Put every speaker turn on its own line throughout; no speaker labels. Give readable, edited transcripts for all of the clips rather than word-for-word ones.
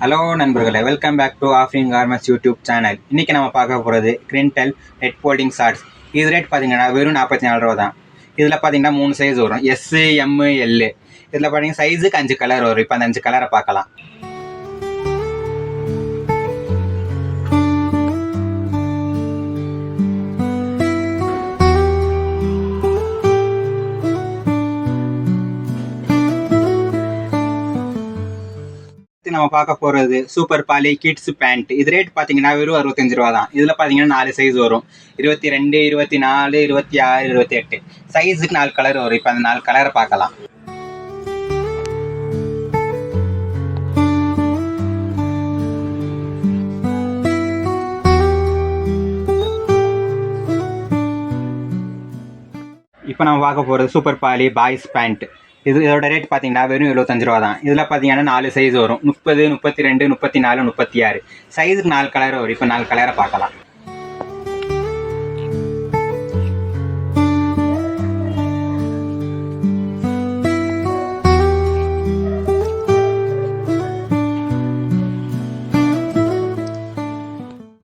Hello நண்பர்களே, welcome back to Afrin garments YouTube channel. இன்றைக்கி நம்ம பார்க்க போகிறது கிரிண்டல் ஹெட் ஃபோல்டிங் ஷார்ட்ஸ். இது ரேட் பார்த்தீங்கன்னா வெறும் 44 ரூபா தான். இதில் பார்த்தீங்கன்னா 3 சைஸ் வரும், எஸ், எம், எல். இதில் பார்த்தீங்கன்னா சைஸுக்கு 5 கலர் வரும். இப்போ அந்த 5 கலரை பார்க்கலாம். நம்ம பார்க்க போகிறது சூப்பர் பாலி கிட்ஸ் பேண்ட். இது ரேட் பார்த்தீங்கன்னா வெறும் 65 ரூபா தான். இதில் பார்த்தீங்கன்னா 4 சைஸ் வரும், 22, 24, 26, 28. சைஸுக்கு 4 கலர் வரும். இப்போ அந்த 4 கலரை பார்க்கலாம். இப்போ நம்ம பார்க்க போகிறது சூப்பர் பாலி பாய்ஸ் பேண்ட். இதோட ரேட் பார்த்தீங்கன்னா வெறும் 75 ரூபா தான். இதில் பார்த்தீங்கன்னா 4 சைஸ் வரும், 30, 32, 34, 36. சைஸுக்கு 4 கலர் வரும். இப்போ 4 கலரை பார்க்கலாம்.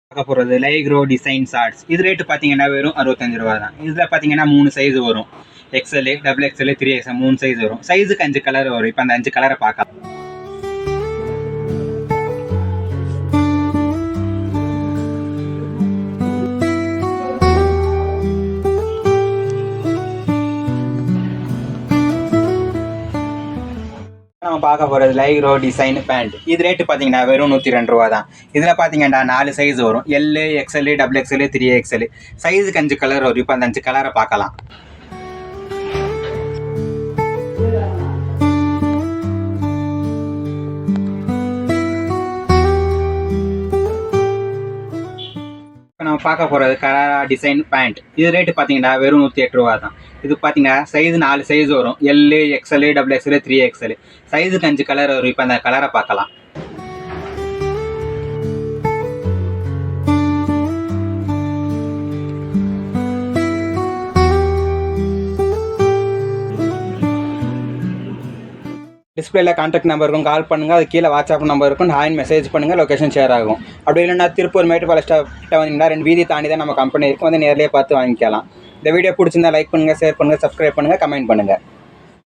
பார்க்க போகிறது லைக்ரோ டிசைன் ஷார்ட்ஸ். இது ரேட்டு பார்த்தீங்கன்னா வெறும் 65 ரூபா தான். இதில் பார்த்தீங்கன்னா 3 சைஸ் வரும், XL, XXL, 3XL, 3 சைஸ் வரும். சைஸுக்கு 5 கலர் வரும். இப்போ அந்த 5 கலரை பார்க்கலாம். நம்ம பார்க்க போகிறது லைக்ரோ டிசைன் பேண்ட். இது ரேட்டு பார்த்தீங்கன்னா வெறும் 102 ரூபா தான். இதில் பார்த்தீங்கன்னா 4 சைஸ் வரும், L, XL, XXL, 3XL. சைஸுக்கு 5 கலர் வரும். இப்போ அந்த 5 கலரை பார்க்கலாம். நம்ம பார்க்க போகிறது கராரா டிசைன் பேண்ட். இது ரேட்டு பார்த்தீங்கன்னா வெறும் 108 ரூபா தான். இது பார்த்தீங்கன்னா சைஸ் 4 சைஸ் வரும், L, XL, XXL, 3XL. சைஸுக்கு 5 கலர் வரும். இப்போ அந்த கலரை பார்க்கலாம். டிஸ்பிளேல கான்டாக்ட் நம்பர் இருக்கும், கால் பண்ணுங்கள். அது கீழே வாட்ஸ்அப் நம்பர் இருக்கும், ஹாயின் மெசேஜ் பண்ணுங்கள், லொக்கேஷன் ஷேர் ஆகும். அப்படி இல்லைன்னா திருப்பூர் மேட்டுப்பாளையத்தில் வந்தீங்கன்னா 2 வீதி தாண்டி தான் நம்ம கம்பெனி இருக்கும், வந்து நேர்லேயே பார்த்து வாங்கிக்கலாம். இந்த வீடியோ பிடிச்சிருந்தா லைக் பண்ணுங்கள், ஷேர் பண்ணுங்கள், சப்ஸ்கிரைப் பண்ணுங்கள், கமெண்ட் பண்ணுங்கள்.